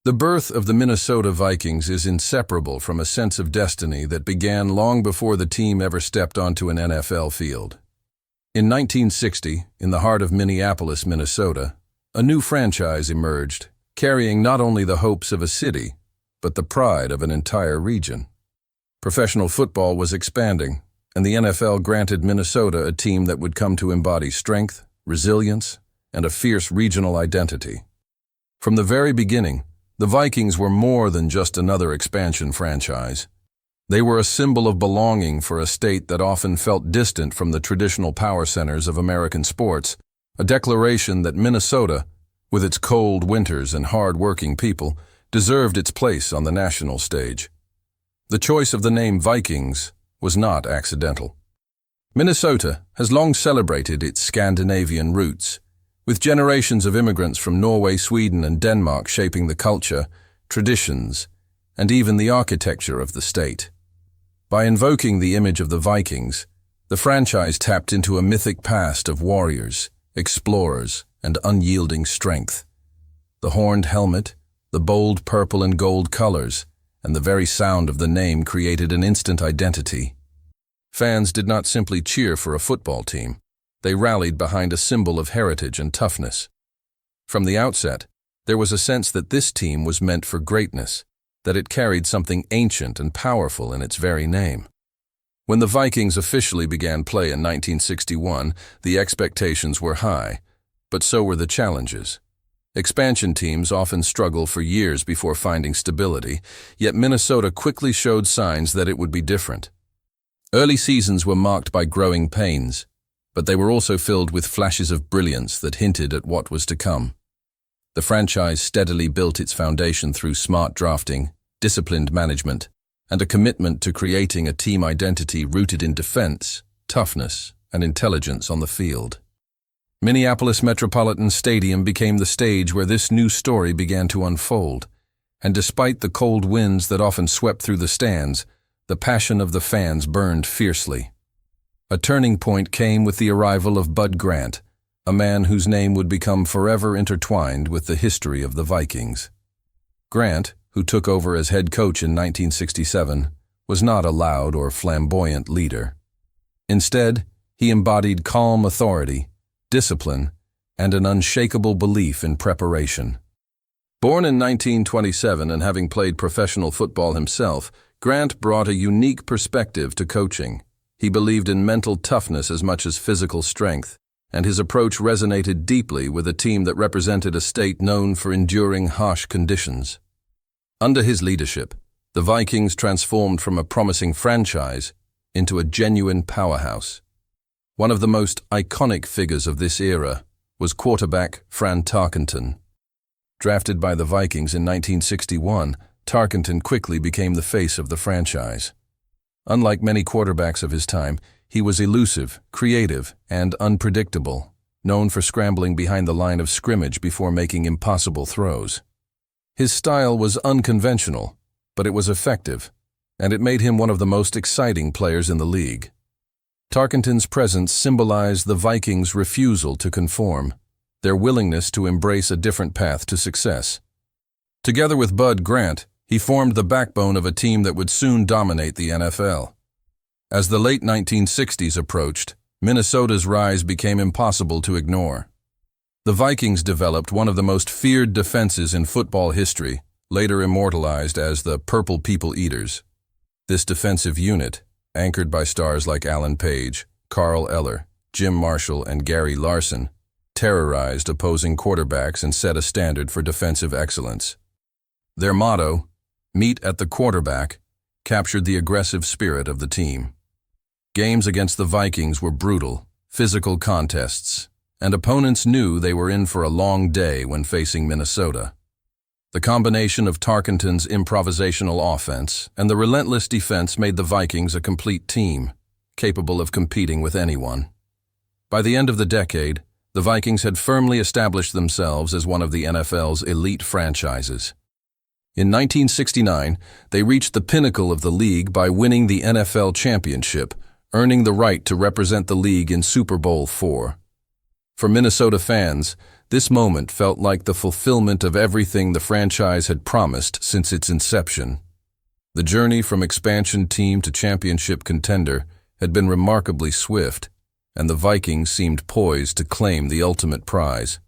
The birth of the Minnesota Vikings is inseparable from a sense of destiny that began long before the team ever stepped onto an NFL field. In 1960, in the heart of Minneapolis, Minnesota, a new franchise emerged, carrying not only the hopes of a city, but the pride of an entire region. Professional football was expanding, and the NFL granted Minnesota a team that would come to embody strength, resilience, and a fierce regional identity. From the very beginning, the Vikings were more than just another expansion franchise. They were a symbol of belonging for a state that often felt distant from the traditional power centers of American sports, a declaration that Minnesota, with its cold winters and hard-working people, deserved its place on the national stage. The choice of the name Vikings was not accidental. Minnesota has long celebrated its Scandinavian roots, with generations of immigrants from Norway, Sweden, and Denmark shaping the culture, traditions, and even the architecture of the state. By invoking the image of the Vikings, the franchise tapped into a mythic past of warriors, explorers, and unyielding strength. The horned helmet, the bold purple and gold colors, and the very sound of the name created an instant identity. Fans did not simply cheer for a football team. They rallied behind a symbol of heritage and toughness. From the outset, there was a sense that this team was meant for greatness, that it carried something ancient and powerful in its very name. When the Vikings officially began play in 1961, the expectations were high, but so were the challenges. Expansion teams often struggle for years before finding stability, yet Minnesota quickly showed signs that it would be different. Early seasons were marked by growing pains, but they were also filled with flashes of brilliance that hinted at what was to come. The franchise steadily built its foundation through smart drafting, disciplined management, and a commitment to creating a team identity rooted in defense, toughness, and intelligence on the field. Minneapolis Metropolitan Stadium became the stage where this new story began to unfold, and despite the cold winds that often swept through the stands, the passion of the fans burned fiercely. A turning point came with the arrival of Bud Grant, a man whose name would become forever intertwined with the history of the Vikings. Grant, who took over as head coach in 1967, was not a loud or flamboyant leader. Instead, he embodied calm authority, discipline, and an unshakable belief in preparation. Born in 1927 and having played professional football himself, Grant brought a unique perspective to coaching. He believed in mental toughness as much as physical strength, and his approach resonated deeply with a team that represented a state known for enduring harsh conditions. Under his leadership, the Vikings transformed from a promising franchise into a genuine powerhouse. One of the most iconic figures of this era was quarterback Fran Tarkenton. Drafted by the Vikings in 1961, Tarkenton quickly became the face of the franchise. Unlike many quarterbacks of his time, he was elusive, creative, and unpredictable, known for scrambling behind the line of scrimmage before making impossible throws. His style was unconventional, but it was effective, and it made him one of the most exciting players in the league. Tarkenton's presence symbolized the Vikings' refusal to conform, their willingness to embrace a different path to success. Together with Bud Grant, he formed the backbone of a team that would soon dominate the NFL. As the late 1960s approached, Minnesota's rise became impossible to ignore. The Vikings developed one of the most feared defenses in football history, later immortalized as the Purple People Eaters. This defensive unit, anchored by stars like Alan Page, Carl Eller, Jim Marshall, and Gary Larson, terrorized opposing quarterbacks and set a standard for defensive excellence. Their motto, "Meet at the quarterback," captured the aggressive spirit of the team. Games against the Vikings were brutal, physical contests, and opponents knew they were in for a long day when facing Minnesota. The combination of Tarkenton's improvisational offense and the relentless defense made the Vikings a complete team, capable of competing with anyone. By the end of the decade, the Vikings had firmly established themselves as one of the NFL's elite franchises. In 1969, they reached the pinnacle of the league by winning the NFL Championship, earning the right to represent the league in Super Bowl IV. For Minnesota fans, This moment felt like the fulfillment of everything the franchise had promised since its inception. The journey from expansion team to championship contender had been remarkably swift, and the Vikings seemed poised to claim the ultimate prize.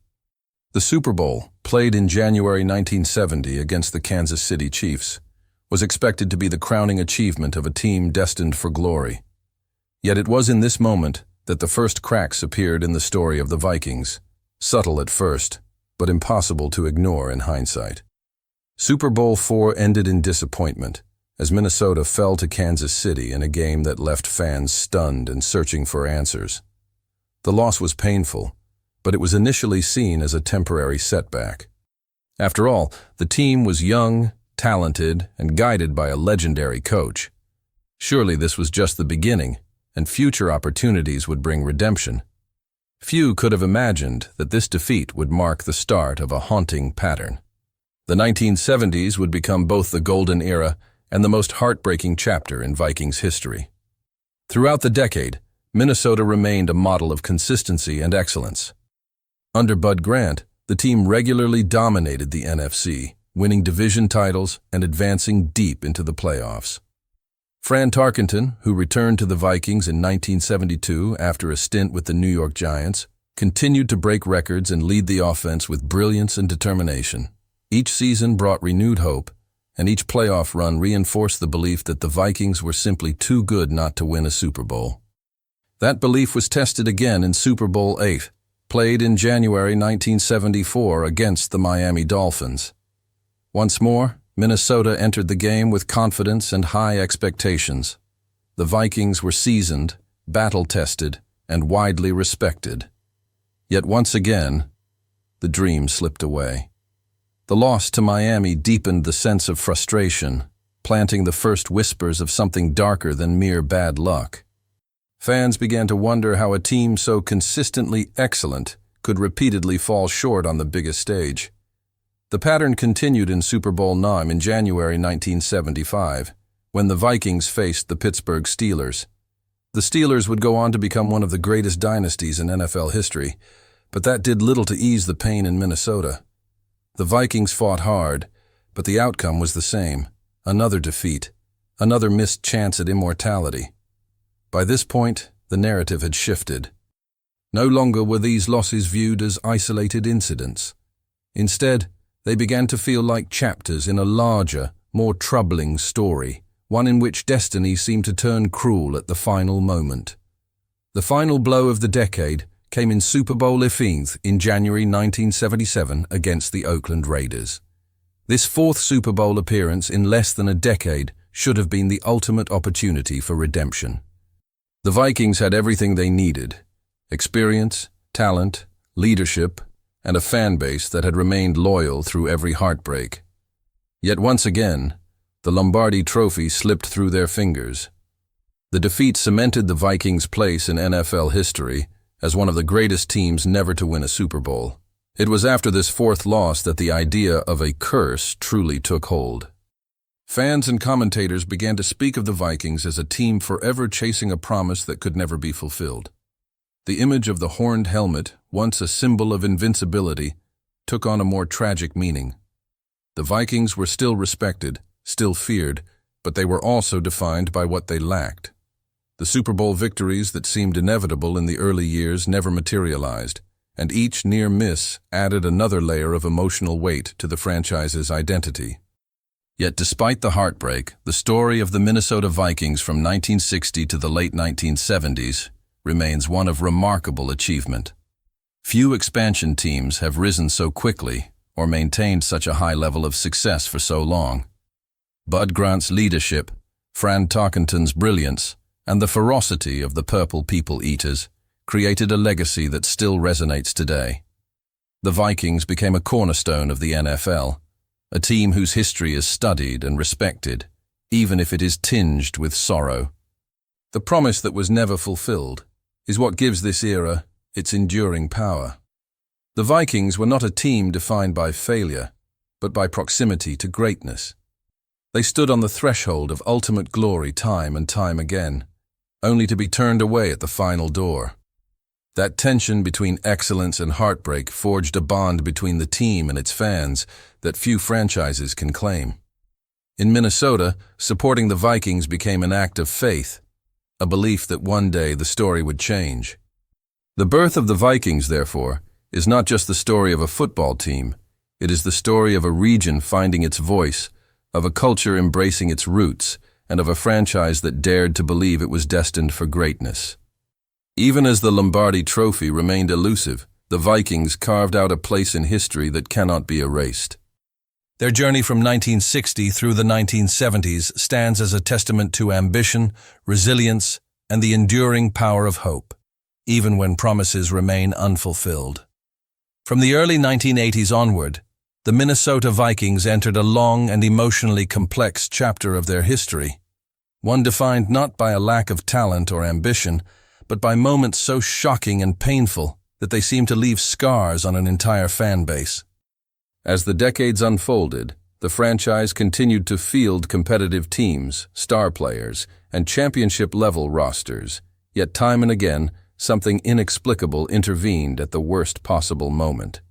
The Super Bowl, played in January 1970 against the Kansas City Chiefs, was expected to be the crowning achievement of a team destined for glory. Yet it was in this moment that the first cracks appeared in the story of the Vikings, subtle at first, but impossible to ignore in hindsight. Super Bowl IV ended in disappointment, as Minnesota fell to Kansas City in a game that left fans stunned and searching for answers. The loss was painful, but it was initially seen as a temporary setback. After all, the team was young, talented, and guided by a legendary coach. Surely this was just the beginning, and future opportunities would bring redemption. Few could have imagined that this defeat would mark the start of a haunting pattern. The 1970s would become both the golden era and the most heartbreaking chapter in Vikings history. Throughout the decade, Minnesota remained a model of consistency and excellence. Under Bud Grant, the team regularly dominated the NFC, winning division titles and advancing deep into the playoffs. Fran Tarkenton, who returned to the Vikings in 1972 after a stint with the New York Giants, continued to break records and lead the offense with brilliance and determination. Each season brought renewed hope, and each playoff run reinforced the belief that the Vikings were simply too good not to win a Super Bowl. That belief was tested again in Super Bowl VIII, played in January 1974 against the Miami Dolphins. Once more, Minnesota entered the game with confidence and high expectations. The Vikings were seasoned, battle-tested, and widely respected. Yet once again, the dream slipped away. The loss to Miami deepened the sense of frustration, planting the first whispers of something darker than mere bad luck. Fans began to wonder how a team so consistently excellent could repeatedly fall short on the biggest stage. The pattern continued in Super Bowl IX in January 1975, when the Vikings faced the Pittsburgh Steelers. The Steelers would go on to become one of the greatest dynasties in NFL history, but that did little to ease the pain in Minnesota. The Vikings fought hard, but the outcome was the same: another defeat, another missed chance at immortality. By this point, the narrative had shifted. No longer were these losses viewed as isolated incidents. Instead, they began to feel like chapters in a larger, more troubling story, one in which destiny seemed to turn cruel at the final moment. The final blow of the decade came in Super Bowl XV in January 1977 against the Oakland Raiders. This fourth Super Bowl appearance in less than a decade should have been the ultimate opportunity for redemption. The Vikings had everything they needed: experience, talent, leadership, and a fan base that had remained loyal through every heartbreak. Yet once again, the Lombardi Trophy slipped through their fingers. The defeat cemented the Vikings' place in NFL history as one of the greatest teams never to win a Super Bowl. It was after this fourth loss that the idea of a curse truly took hold. Fans and commentators began to speak of the Vikings as a team forever chasing a promise that could never be fulfilled. The image of the horned helmet, once a symbol of invincibility, took on a more tragic meaning. The Vikings were still respected, still feared, but they were also defined by what they lacked. The Super Bowl victories that seemed inevitable in the early years never materialized, and each near miss added another layer of emotional weight to the franchise's identity. Yet despite the heartbreak, the story of the Minnesota Vikings from 1960 to the late 1970s remains one of remarkable achievement. Few expansion teams have risen so quickly or maintained such a high level of success for so long. Bud Grant's leadership, Fran Tarkenton's brilliance, and the ferocity of the Purple People Eaters created a legacy that still resonates today. The Vikings became a cornerstone of the NFL, a team whose history is studied and respected, even if it is tinged with sorrow. The promise that was never fulfilled is what gives this era its enduring power. The Vikings were not a team defined by failure, but by proximity to greatness. They stood on the threshold of ultimate glory time and time again, only to be turned away at the final door. That tension between excellence and heartbreak forged a bond between the team and its fans that few franchises can claim. In Minnesota, supporting the Vikings became an act of faith, a belief that one day the story would change. The birth of the Vikings, therefore, is not just the story of a football team. It is the story of a region finding its voice, of a culture embracing its roots, and of a franchise that dared to believe it was destined for greatness. Even as the Lombardi Trophy remained elusive, the Vikings carved out a place in history that cannot be erased. Their journey from 1960 through the 1970s stands as a testament to ambition, resilience, and the enduring power of hope, even when promises remain unfulfilled. From the early 1980s onward, the Minnesota Vikings entered a long and emotionally complex chapter of their history, one defined not by a lack of talent or ambition, but by moments so shocking and painful that they seem to leave scars on an entire fan base. As the decades unfolded, the franchise continued to field competitive teams, star players, and championship-level rosters, yet time and again, something inexplicable intervened at the worst possible moment.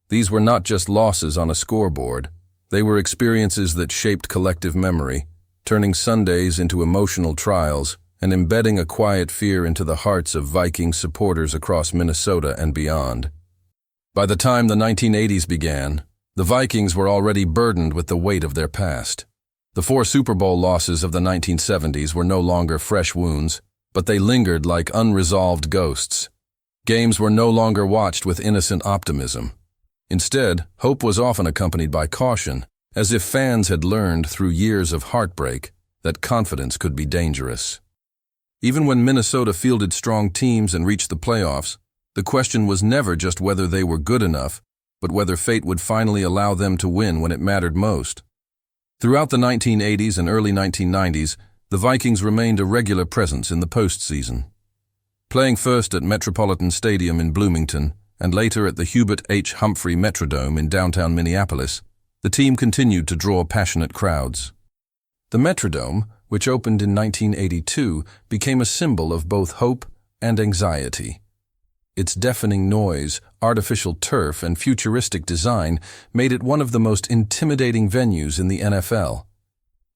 These were not just losses on a scoreboard, they were experiences that shaped collective memory, turning Sundays into emotional trials and embedding a quiet fear into the hearts of Viking supporters across Minnesota and beyond. By the time the 1980s began, the Vikings were already burdened with the weight of their past. The 4 Super Bowl losses of the 1970s were no longer fresh wounds, but they lingered like unresolved ghosts. Games were no longer watched with innocent optimism. Instead, hope was often accompanied by caution, as if fans had learned through years of heartbreak that confidence could be dangerous. Even when Minnesota fielded strong teams and reached the playoffs, the question was never just whether they were good enough, but whether fate would finally allow them to win when it mattered most. Throughout the 1980s and early 1990s, the Vikings remained a regular presence in the postseason. Playing first at Metropolitan Stadium in Bloomington and later at the Hubert H. Humphrey Metrodome in downtown Minneapolis, the team continued to draw passionate crowds. The Metrodome, which opened in 1982, became a symbol of both hope and anxiety. Its deafening noise, artificial turf, and futuristic design made it one of the most intimidating venues in the NFL.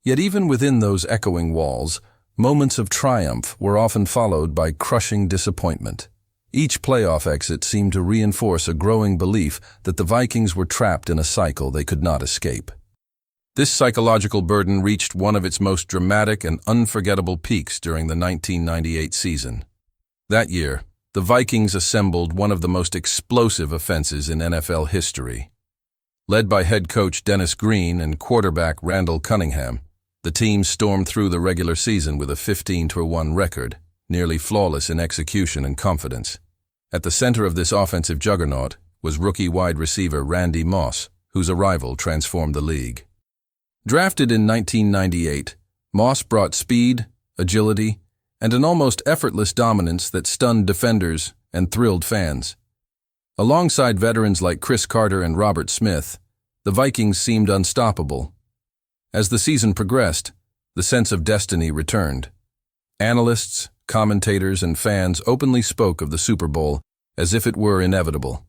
Yet even within those echoing walls, moments of triumph were often followed by crushing disappointment. Each playoff exit seemed to reinforce a growing belief that the Vikings were trapped in a cycle they could not escape. This psychological burden reached one of its most dramatic and unforgettable peaks during the 1998 season. That year, the Vikings assembled one of the most explosive offenses in NFL history. Led by head coach Dennis Green and quarterback Randall Cunningham, the team stormed through the regular season with a 15-1 record, nearly flawless in execution and confidence. At the center of this offensive juggernaut was rookie wide receiver Randy Moss, whose arrival transformed the league. Drafted in 1998, Moss brought speed, agility, and an almost effortless dominance that stunned defenders and thrilled fans. Alongside veterans like Chris Carter and Robert Smith, the Vikings seemed unstoppable. As the season progressed, the sense of destiny returned. Analysts, commentators, and fans openly spoke of the Super Bowl as if it were inevitable.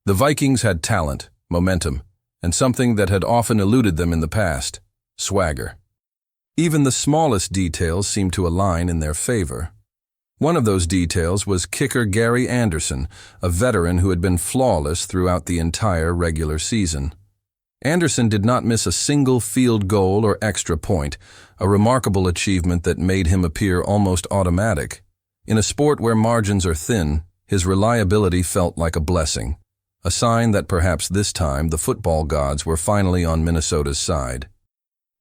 The Vikings had talent, momentum, and something that had often eluded them in the past: swagger. Even the smallest details seemed to align in their favor. One of those details was kicker Gary Anderson, a veteran who had been flawless throughout the entire regular season. Anderson did not miss a single field goal or extra point, a remarkable achievement that made him appear almost automatic. In a sport where margins are thin, his reliability felt like a blessing, a sign that perhaps this time the football gods were finally on Minnesota's side.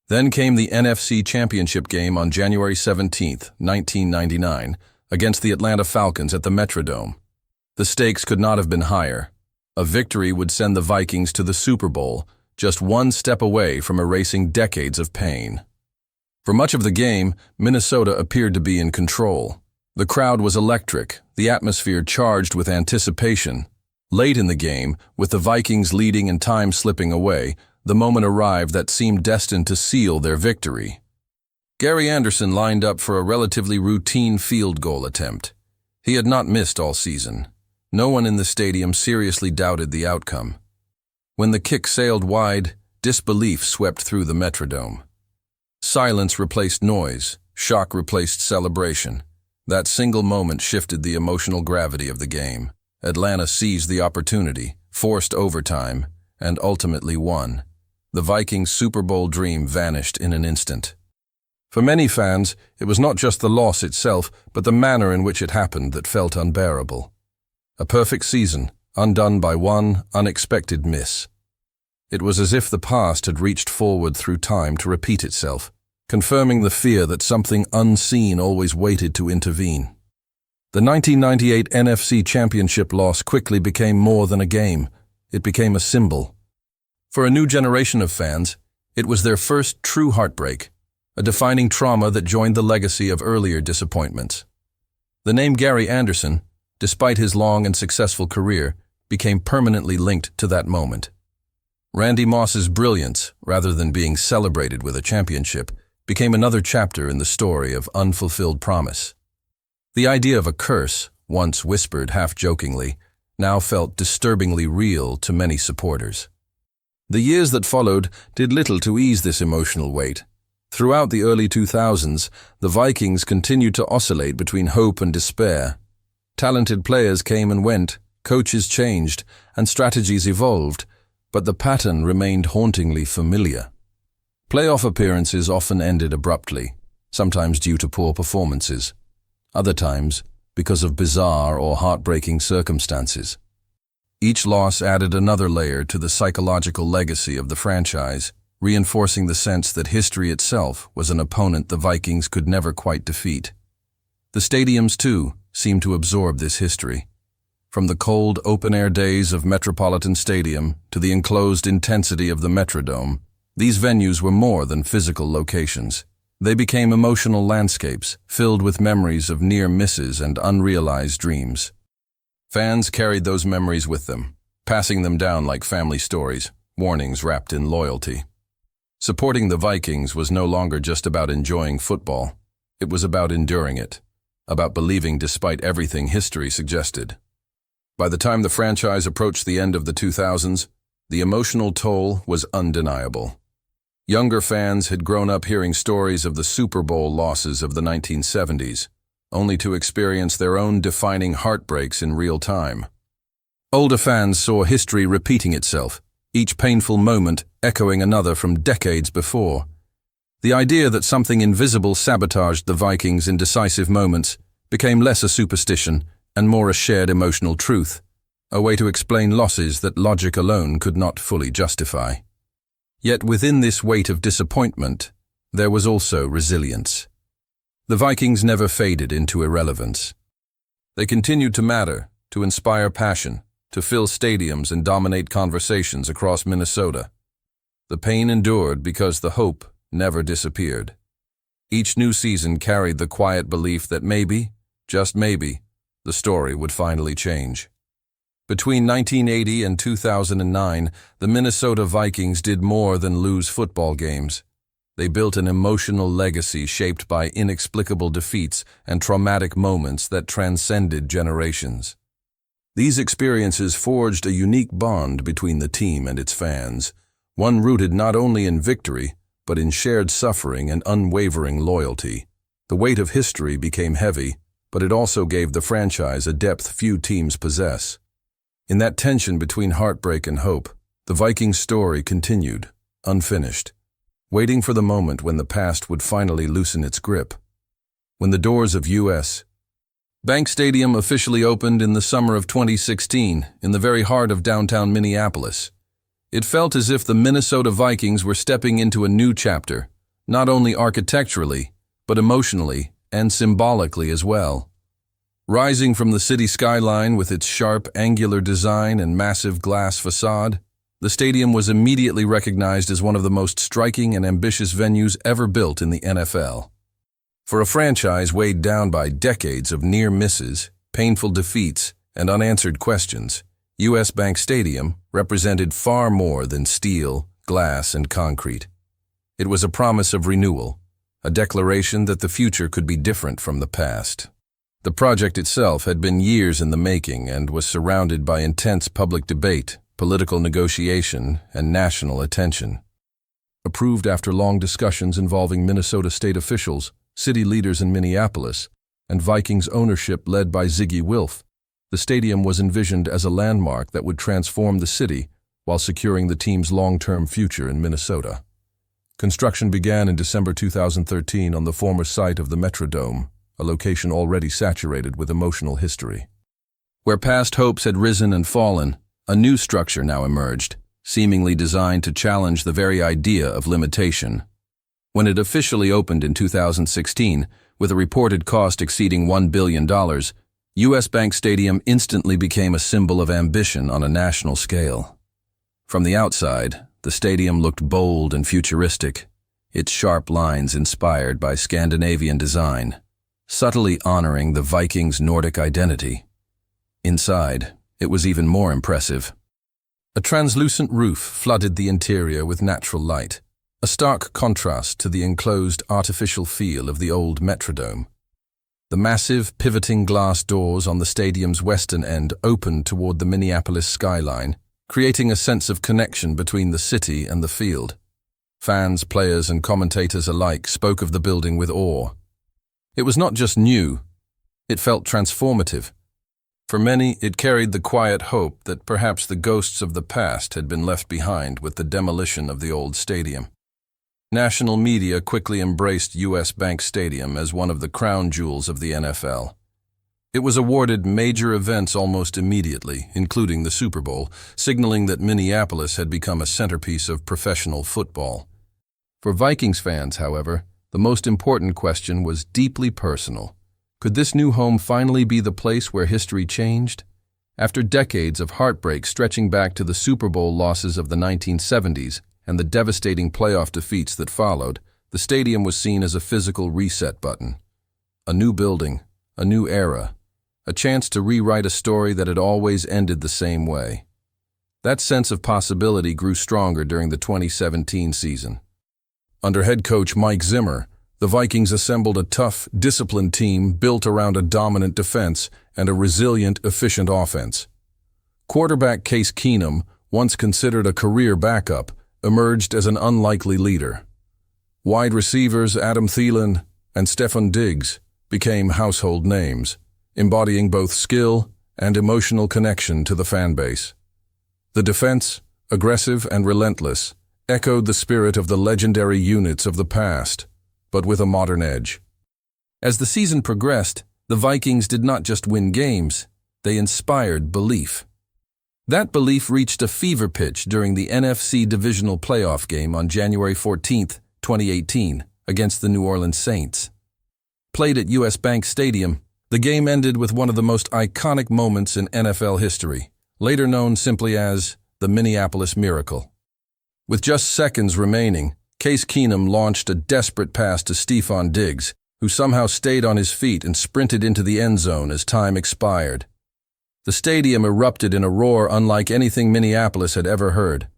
Then came the NFC Championship Game on January 17, 1999, against the Atlanta Falcons at the Metrodome. The stakes could not have been higher. A victory would send the Vikings to the Super Bowl, just one step away from erasing decades of pain. For much of the game, Minnesota appeared to be in control. The crowd was electric, the atmosphere charged with anticipation. Late in the game, with the Vikings leading and time slipping away, the moment arrived that seemed destined to seal their victory. Gary Anderson lined up for a relatively routine field goal attempt. He had not missed all season. No one in the stadium seriously doubted the outcome. When the kick sailed wide, disbelief swept through the Metrodome. Silence replaced noise, shock replaced celebration. That single moment shifted the emotional gravity of the game. Atlanta seized the opportunity, forced overtime, and ultimately won. The Vikings' Super Bowl dream vanished in an instant. For many fans, it was not just the loss itself, but the manner in which it happened that felt unbearable. A perfect season, undone by one unexpected miss. It was as if the past had reached forward through time to repeat itself, confirming the fear that something unseen always waited to intervene. The 1998 NFC Championship loss quickly became more than a game. It became a symbol. For a new generation of fans, it was their first true heartbreak, a defining trauma that joined the legacy of earlier disappointments. The name Gary Anderson, despite his long and successful career, became permanently linked to that moment. Randy Moss's brilliance, rather than being celebrated with a championship, became another chapter in the story of unfulfilled promise. The idea of a curse, once whispered half-jokingly, now felt disturbingly real to many supporters. The years that followed did little to ease this emotional weight. Throughout the early 2000s, the Vikings continued to oscillate between hope and despair. Talented players came and went, coaches changed, and strategies evolved, but the pattern remained hauntingly familiar. Playoff appearances often ended abruptly, sometimes due to poor performances, other times because of bizarre or heartbreaking circumstances. Each loss added another layer to the psychological legacy of the franchise, reinforcing the sense that history itself was an opponent the Vikings could never quite defeat. The stadiums, too, seemed to absorb this history. From the cold, open-air days of Metropolitan Stadium to the enclosed intensity of the Metrodome, these venues were more than physical locations. They became emotional landscapes, filled with memories of near misses and unrealized dreams. Fans carried those memories with them, passing them down like family stories, warnings wrapped in loyalty. Supporting the Vikings was no longer just about enjoying football. It was about enduring it, about believing despite everything history suggested. By the time the franchise approached the end of the 2000s, the emotional toll was undeniable. Younger fans had grown up hearing stories of the Super Bowl losses of the 1970s, only to experience their own defining heartbreaks in real time. Older fans saw history repeating itself, each painful moment echoing another from decades before. The idea that something invisible sabotaged the Vikings in decisive moments became less a superstition and more a shared emotional truth, a way to explain losses that logic alone could not fully justify. Yet within this weight of disappointment, there was also resilience. The Vikings never faded into irrelevance. They continued to matter, to inspire passion, to fill stadiums and dominate conversations across Minnesota. The pain endured because the hope never disappeared. Each new season carried the quiet belief that maybe, just maybe, the story would finally change. Between 1980 and 2009, the Minnesota Vikings did more than lose football games. They built an emotional legacy shaped by inexplicable defeats and traumatic moments that transcended generations. These experiences forged a unique bond between the team and its fans, one rooted not only in victory, but in shared suffering and unwavering loyalty. The weight of history became heavy, but it also gave the franchise a depth few teams possess. In that tension between heartbreak and hope, the Vikings' story continued, unfinished, waiting for the moment when the past would finally loosen its grip. When the doors of U.S. Bank Stadium officially opened in the summer of 2016, in the very heart of downtown Minneapolis, it felt as if the Minnesota Vikings were stepping into a new chapter, not only architecturally, but emotionally and symbolically as well. Rising from the city skyline with its sharp, angular design and massive glass facade, the stadium was immediately recognized as one of the most striking and ambitious venues ever built in the NFL. For a franchise weighed down by decades of near misses, painful defeats, and unanswered questions, U.S. Bank Stadium represented far more than steel, glass, and concrete. It was a promise of renewal, a declaration that the future could be different from the past. The project itself had been years in the making and was surrounded by intense public debate, political negotiation, and national attention. Approved after long discussions involving Minnesota state officials, city leaders in Minneapolis, and Vikings ownership led by Ziggy Wilf, the stadium was envisioned as a landmark that would transform the city while securing the team's long-term future in Minnesota. Construction began in December 2013 on the former site of the Metrodome, a location already saturated with emotional history. Where past hopes had risen and fallen, a new structure now emerged, seemingly designed to challenge the very idea of limitation. When it officially opened in 2016, with a reported cost exceeding $1 billion, US Bank Stadium instantly became a symbol of ambition on a national scale. From the outside, the stadium looked bold and futuristic, its sharp lines inspired by Scandinavian design, subtly honoring the Vikings' Nordic identity. Inside, it was even more impressive. A translucent roof flooded the interior with natural light, a stark contrast to the enclosed artificial feel of the old Metrodome. The massive, pivoting glass doors on the stadium's western end opened toward the Minneapolis skyline, creating a sense of connection between the city and the field. Fans, players, and commentators alike spoke of the building with awe. It was not just new, it felt transformative. For many, it carried the quiet hope that perhaps the ghosts of the past had been left behind with the demolition of the old stadium. National media quickly embraced US Bank Stadium as one of the crown jewels of the NFL. It was awarded major events almost immediately, including the Super Bowl, signaling that Minneapolis had become a centerpiece of professional football. For Vikings fans, however, the most important question was deeply personal. Could this new home finally be the place where history changed? After decades of heartbreak stretching back to the Super Bowl losses of the 1970s and the devastating playoff defeats that followed, the stadium was seen as a physical reset button. A new building, a new era, a chance to rewrite a story that had always ended the same way. That sense of possibility grew stronger during the 2017 season. Under head coach Mike Zimmer, the Vikings assembled a tough, disciplined team built around a dominant defense and a resilient, efficient offense. Quarterback Case Keenum, once considered a career backup, emerged as an unlikely leader. Wide receivers Adam Thielen and Stefon Diggs became household names, embodying both skill and emotional connection to the fan base. The defense, aggressive and relentless, echoed the spirit of the legendary units of the past, but with a modern edge. As the season progressed, the Vikings did not just win games, they inspired belief. That belief reached a fever pitch during the NFC divisional playoff game on January 14, 2018, against the New Orleans Saints. Played at US Bank Stadium, the game ended with one of the most iconic moments in NFL history, later known simply as the Minneapolis Miracle. With just seconds remaining, Case Keenum launched a desperate pass to Stefon Diggs, who somehow stayed on his feet and sprinted into the end zone as time expired. The stadium erupted in a roar unlike anything Minneapolis had ever heard.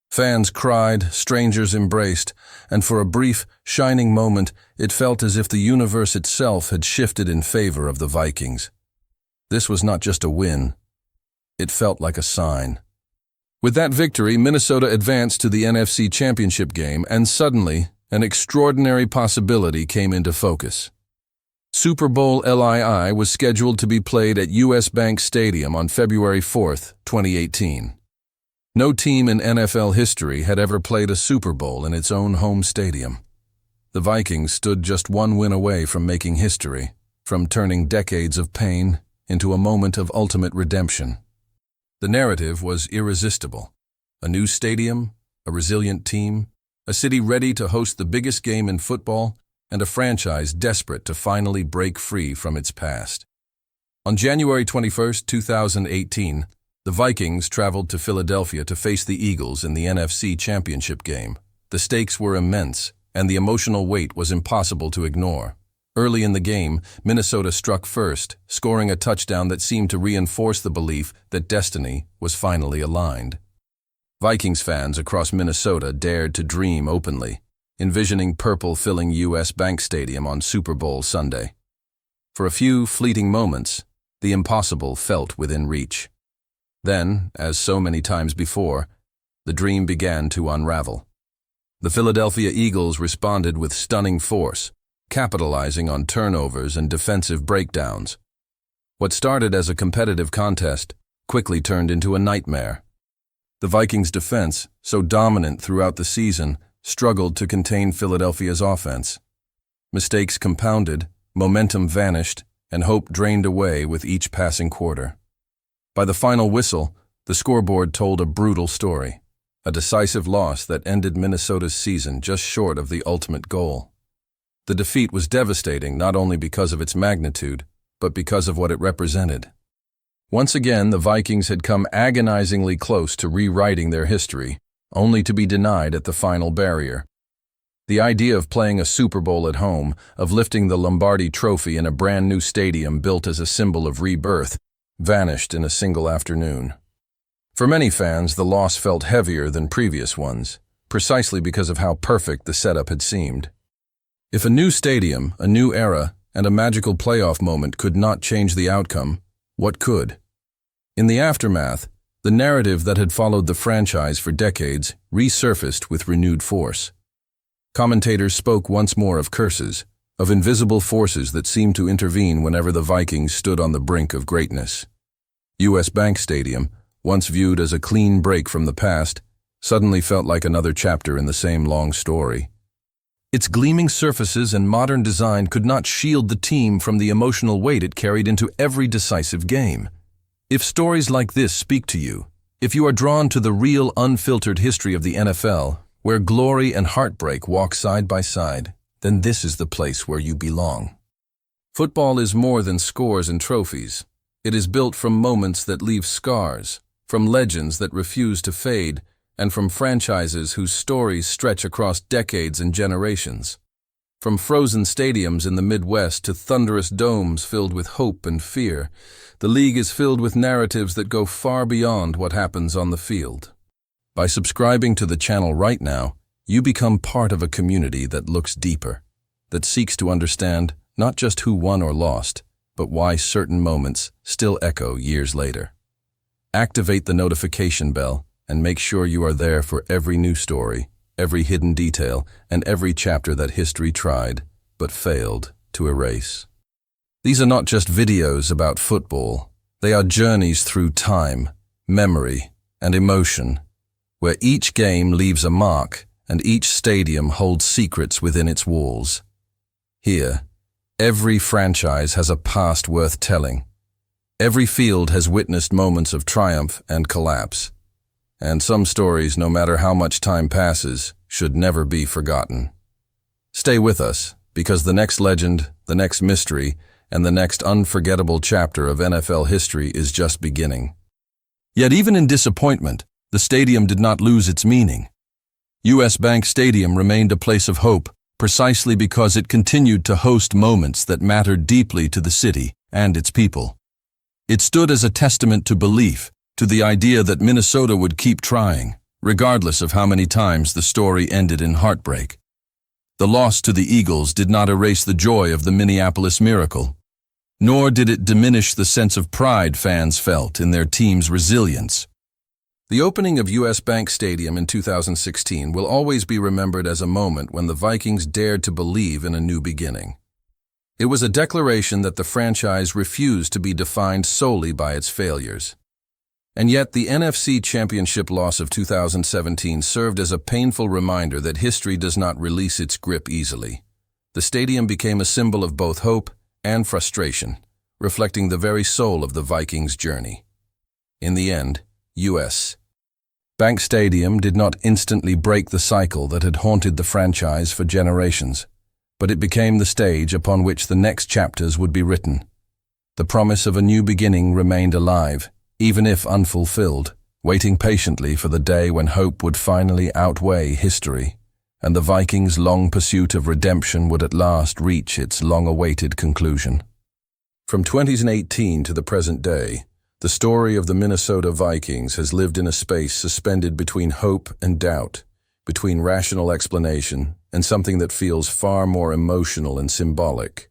Fans cried, strangers embraced, and for a brief, shining moment, it felt as if the universe itself had shifted in favor of the Vikings. This was not just a win. It felt like a sign. With that victory, Minnesota advanced to the NFC Championship Game, and suddenly, an extraordinary possibility came into focus. Super Bowl LII was scheduled to be played at US Bank Stadium on February 4, 2018. No team in NFL history had ever played a Super Bowl in its own home stadium. The Vikings stood just one win away from making history, from turning decades of pain into a moment of ultimate redemption. The narrative was irresistible. A new stadium, a resilient team, a city ready to host the biggest game in football, and a franchise desperate to finally break free from its past. On January 21, 2018, the Vikings traveled to Philadelphia to face the Eagles in the NFC Championship Game. The stakes were immense, and the emotional weight was impossible to ignore. Early in the game, Minnesota struck first, scoring a touchdown that seemed to reinforce the belief that destiny was finally aligned. Vikings fans across Minnesota dared to dream openly, envisioning purple filling US Bank Stadium on Super Bowl Sunday. For a few fleeting moments, the impossible felt within reach. Then, as so many times before, the dream began to unravel. The Philadelphia Eagles responded with stunning force, capitalizing on turnovers and defensive breakdowns. What started as a competitive contest quickly turned into a nightmare. The Vikings' defense, so dominant throughout the season, struggled to contain Philadelphia's offense. Mistakes compounded, momentum vanished, and hope drained away with each passing quarter. By the final whistle, the scoreboard told a brutal story, a decisive loss that ended Minnesota's season just short of the ultimate goal. The defeat was devastating not only because of its magnitude, but because of what it represented. Once again, the Vikings had come agonizingly close to rewriting their history, only to be denied at the final barrier. The idea of playing a Super Bowl at home, of lifting the Lombardi Trophy in a brand new stadium built as a symbol of rebirth, vanished in a single afternoon. For many fans, the loss felt heavier than previous ones, precisely because of how perfect the setup had seemed. If a new stadium, a new era, and a magical playoff moment could not change the outcome, what could? In the aftermath, the narrative that had followed the franchise for decades resurfaced with renewed force. Commentators spoke once more of curses, of invisible forces that seemed to intervene whenever the Vikings stood on the brink of greatness. U.S. Bank Stadium, once viewed as a clean break from the past, suddenly felt like another chapter in the same long story. Its gleaming surfaces and modern design could not shield the team from the emotional weight it carried into every decisive game. If stories like this speak to you, if you are drawn to the real, unfiltered history of the NFL, where glory and heartbreak walk side by side, then this is the place where you belong. Football is more than scores and trophies. It is built from moments that leave scars, from legends that refuse to fade, and from franchises whose stories stretch across decades and generations. From frozen stadiums in the Midwest to thunderous domes filled with hope and fear, the league is filled with narratives that go far beyond what happens on the field. By subscribing to the channel right now, you become part of a community that looks deeper, that seeks to understand not just who won or lost, but why certain moments still echo years later. Activate the notification bell and make sure you are there for every new story, every hidden detail, and every chapter that history tried, but failed, to erase. These are not just videos about football. They are journeys through time, memory, and emotion, where each game leaves a mark and each stadium holds secrets within its walls. Here, every franchise has a past worth telling. Every field has witnessed moments of triumph and collapse. And some stories, no matter how much time passes, should never be forgotten. Stay with us, because the next legend, the next mystery, and the next unforgettable chapter of NFL history is just beginning. Yet even in disappointment, the stadium did not lose its meaning. U.S. Bank Stadium remained a place of hope, precisely because it continued to host moments that mattered deeply to the city and its people. It stood as a testament to belief, to the idea that Minnesota would keep trying, regardless of how many times the story ended in heartbreak. The loss to the Eagles did not erase the joy of the Minneapolis miracle, nor did it diminish the sense of pride fans felt in their team's resilience. The opening of U.S. Bank Stadium in 2016 will always be remembered as a moment when the Vikings dared to believe in a new beginning. It was a declaration that the franchise refused to be defined solely by its failures. And yet, the NFC Championship loss of 2017 served as a painful reminder that history does not release its grip easily. The stadium became a symbol of both hope and frustration, reflecting the very soul of the Vikings' journey. In the end, U.S. Bank Stadium did not instantly break the cycle that had haunted the franchise for generations, but it became the stage upon which the next chapters would be written. The promise of a new beginning remained alive, even if unfulfilled, waiting patiently for the day when hope would finally outweigh history, and the Vikings' long pursuit of redemption would at last reach its long-awaited conclusion. From 2018 to the present day, the story of the Minnesota Vikings has lived in a space suspended between hope and doubt, between rational explanation and something that feels far more emotional and symbolic.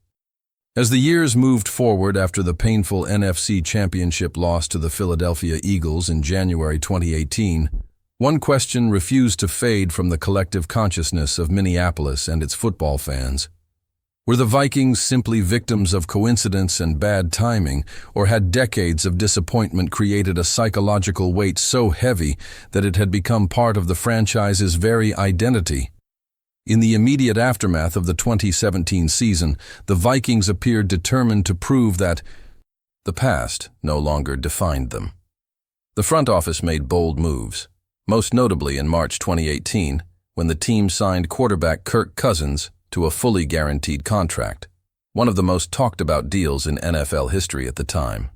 As the years moved forward after the painful NFC Championship loss to the Philadelphia Eagles in January 2018, one question refused to fade from the collective consciousness of Minneapolis and its football fans. Were the Vikings simply victims of coincidence and bad timing, or had decades of disappointment created a psychological weight so heavy that it had become part of the franchise's very identity? In the immediate aftermath of the 2017 season, the Vikings appeared determined to prove that the past no longer defined them. The front office made bold moves, most notably in March 2018, when the team signed quarterback Kirk Cousins to a fully guaranteed contract, one of the most talked about deals in NFL history at the time.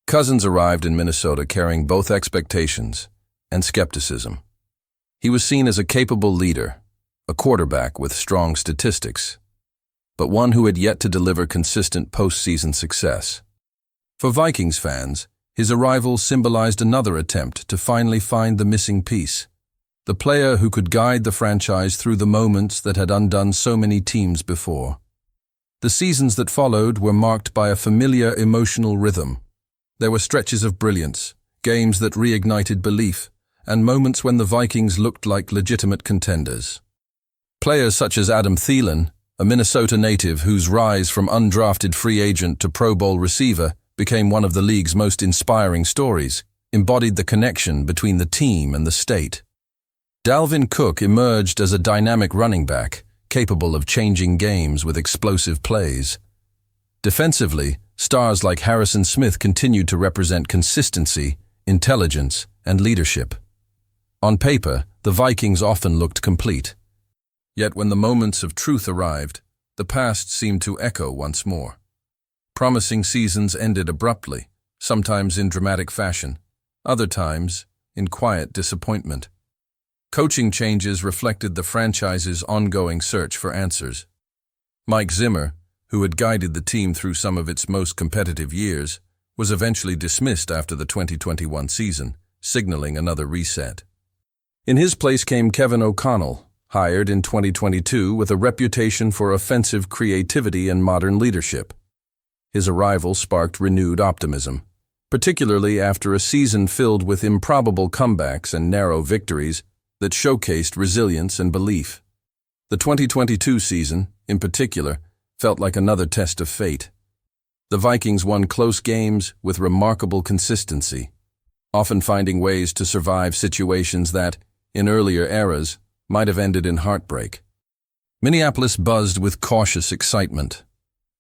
Cousins arrived in Minnesota carrying both expectations and skepticism. He was seen as a capable leader, a quarterback with strong statistics, but one who had yet to deliver consistent postseason success. For Vikings fans, his arrival symbolized another attempt to finally find the missing piece, the player who could guide the franchise through the moments that had undone so many teams before. The seasons that followed were marked by a familiar emotional rhythm. There were stretches of brilliance, games that reignited belief, and moments when the Vikings looked like legitimate contenders. Players such as Adam Thielen, a Minnesota native whose rise from undrafted free agent to Pro Bowl receiver became one of the league's most inspiring stories, embodied the connection between the team and the state. Dalvin Cook emerged as a dynamic running back, capable of changing games with explosive plays. Defensively, stars like Harrison Smith continued to represent consistency, intelligence, and leadership. On paper, the Vikings often looked complete. Yet when the moments of truth arrived, the past seemed to echo once more. Promising seasons ended abruptly, sometimes in dramatic fashion, other times in quiet disappointment. Coaching changes reflected the franchise's ongoing search for answers. Mike Zimmer, who had guided the team through some of its most competitive years, was eventually dismissed after the 2021 season, signaling another reset. In his place came Kevin O'Connell, hired in 2022 with a reputation for offensive creativity and modern leadership. His arrival sparked renewed optimism, particularly after a season filled with improbable comebacks and narrow victories that showcased resilience and belief. The 2022 season, in particular, felt like another test of fate. The Vikings won close games with remarkable consistency, often finding ways to survive situations that, in earlier eras, might have ended in heartbreak. Minneapolis buzzed with cautious excitement.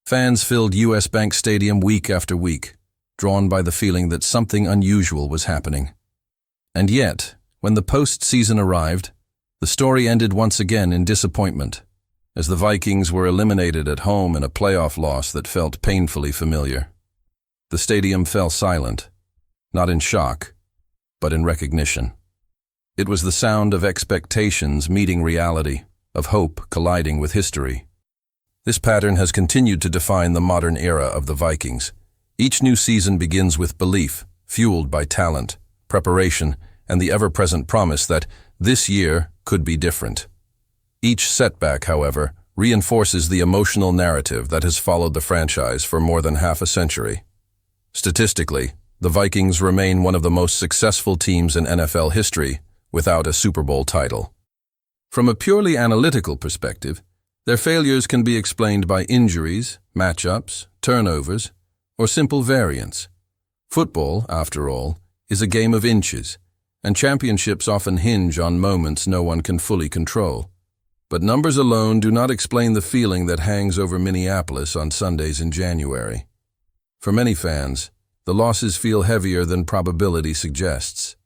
Fans filled US Bank Stadium week after week, drawn by the feeling that something unusual was happening. And yet, when the postseason arrived, the story ended once again in disappointment, as the Vikings were eliminated at home in a playoff loss that felt painfully familiar. The stadium fell silent, not in shock, but in recognition. It was the sound of expectations meeting reality, of hope colliding with history. This pattern has continued to define the modern era of the Vikings. Each new season begins with belief, fueled by talent, preparation, and the ever-present promise that this year could be different. Each setback, however, reinforces the emotional narrative that has followed the franchise for more than half a century. Statistically, the Vikings remain one of the most successful teams in NFL history without a Super Bowl title. From a purely analytical perspective, their failures can be explained by injuries, matchups, turnovers, or simple variance. Football, after all, is a game of inches, and championships often hinge on moments no one can fully control. But numbers alone do not explain the feeling that hangs over Minneapolis on Sundays in January. For many fans, the losses feel heavier than probability suggests.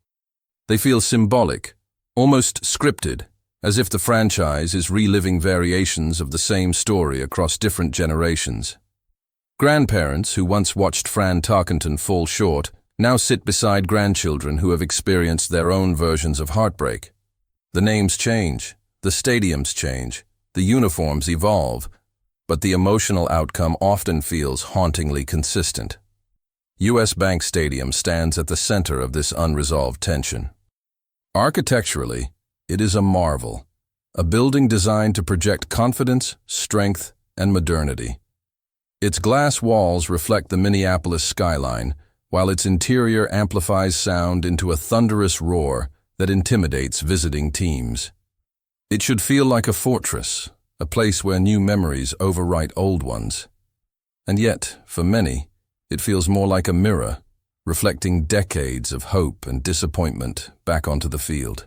They feel symbolic, almost scripted, as if the franchise is reliving variations of the same story across different generations. Grandparents who once watched Fran Tarkenton fall short now sit beside grandchildren who have experienced their own versions of heartbreak. The names change, the stadiums change, the uniforms evolve, but the emotional outcome often feels hauntingly consistent. US Bank Stadium stands at the center of this unresolved tension. Architecturally, it is a marvel, a building designed to project confidence, strength, and modernity. Its glass walls reflect the Minneapolis skyline, while its interior amplifies sound into a thunderous roar that intimidates visiting teams. It should feel like a fortress, a place where new memories overwrite old ones. And yet, for many, it feels more like a mirror, reflecting decades of hope and disappointment back onto the field.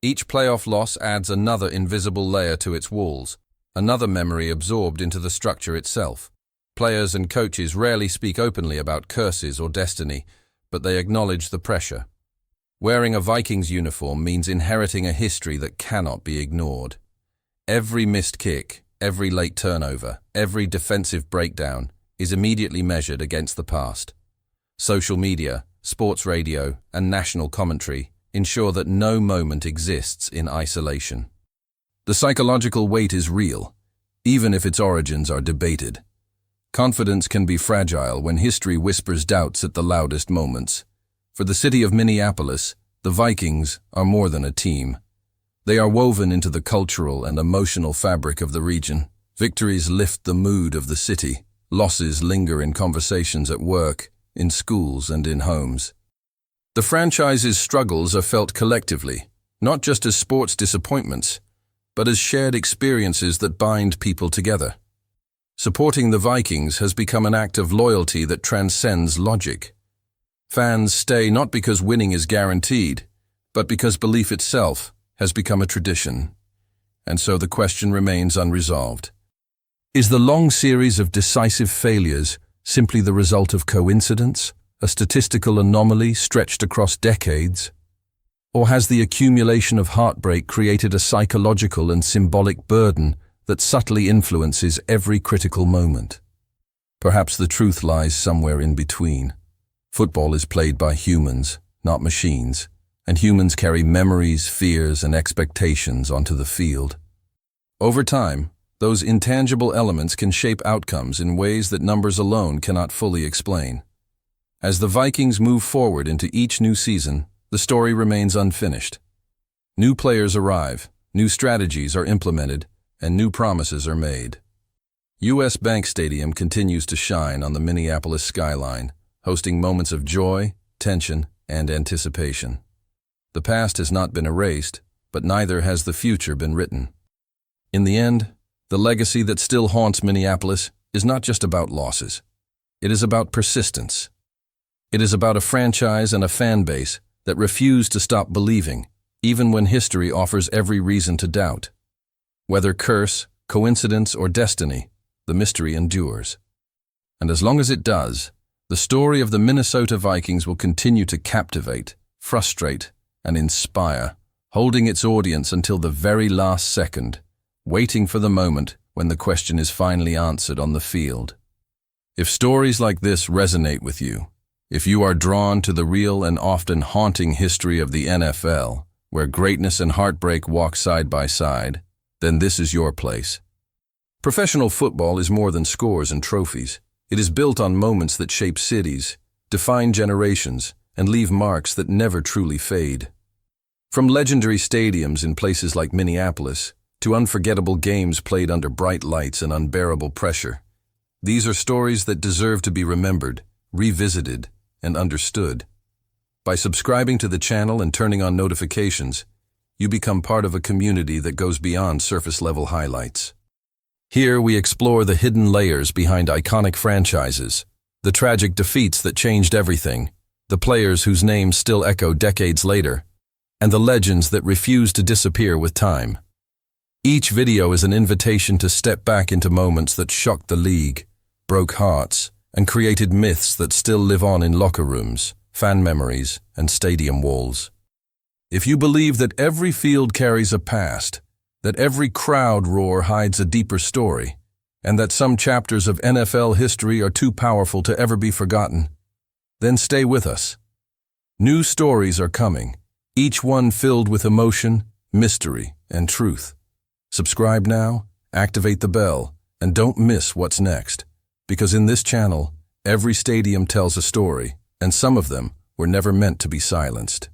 Each playoff loss adds another invisible layer to its walls, another memory absorbed into the structure itself. Players and coaches rarely speak openly about curses or destiny, but they acknowledge the pressure. Wearing a Vikings uniform means inheriting a history that cannot be ignored. Every missed kick, every late turnover, every defensive breakdown is immediately measured against the past. Social media, sports radio, and national commentary ensure that no moment exists in isolation. The psychological weight is real, even if its origins are debated. Confidence can be fragile when history whispers doubts at the loudest moments. For the city of Minneapolis, the Vikings are more than a team. They are woven into the cultural and emotional fabric of the region. Victories lift the mood of the city. Losses linger in conversations at work, in schools, and in homes. The franchise's struggles are felt collectively, not just as sports disappointments, but as shared experiences that bind people together. Supporting the Vikings has become an act of loyalty that transcends logic. Fans stay not because winning is guaranteed, but because belief itself has become a tradition. And so the question remains unresolved. Is the long series of decisive failures simply the result of coincidence, a statistical anomaly stretched across decades? Or has the accumulation of heartbreak created a psychological and symbolic burden that subtly influences every critical moment? Perhaps the truth lies somewhere in between. Football is played by humans, not machines, and humans carry memories, fears, and expectations onto the field. Over time, those intangible elements can shape outcomes in ways that numbers alone cannot fully explain. As the Vikings move forward into each new season, the story remains unfinished. New players arrive, new strategies are implemented, and new promises are made. U.S. Bank Stadium continues to shine on the Minneapolis skyline, hosting moments of joy, tension, and anticipation. The past has not been erased, but neither has the future been written. In the end, the legacy that still haunts Minneapolis is not just about losses. It is about persistence. It is about a franchise and a fan base that refuse to stop believing, even when history offers every reason to doubt. Whether curse, coincidence, or destiny, the mystery endures. And as long as it does, the story of the Minnesota Vikings will continue to captivate, frustrate, and inspire, holding its audience until the very last second, waiting for the moment when the question is finally answered on the field. If stories like this resonate with you, if you are drawn to the real and often haunting history of the NFL, where greatness and heartbreak walk side by side, then this is your place. Professional football is more than scores and trophies. It is built on moments that shape cities, define generations, and leave marks that never truly fade. From legendary stadiums in places like Minneapolis to unforgettable games played under bright lights and unbearable pressure, these are stories that deserve to be remembered, revisited, and understood. By subscribing to the channel and turning on notifications, you become part of a community that goes beyond surface-level highlights. Here we explore the hidden layers behind iconic franchises, the tragic defeats that changed everything, the players whose names still echo decades later, and the legends that refuse to disappear with time. Each video is an invitation to step back into moments that shocked the league, broke hearts, and created myths that still live on in locker rooms, fan memories, and stadium walls. If you believe that every field carries a past, that every crowd roar hides a deeper story, and that some chapters of NFL history are too powerful to ever be forgotten, then stay with us. New stories are coming, each one filled with emotion, mystery, and truth. Subscribe now, activate the bell, and don't miss what's next, because in this channel, every stadium tells a story, and some of them were never meant to be silenced.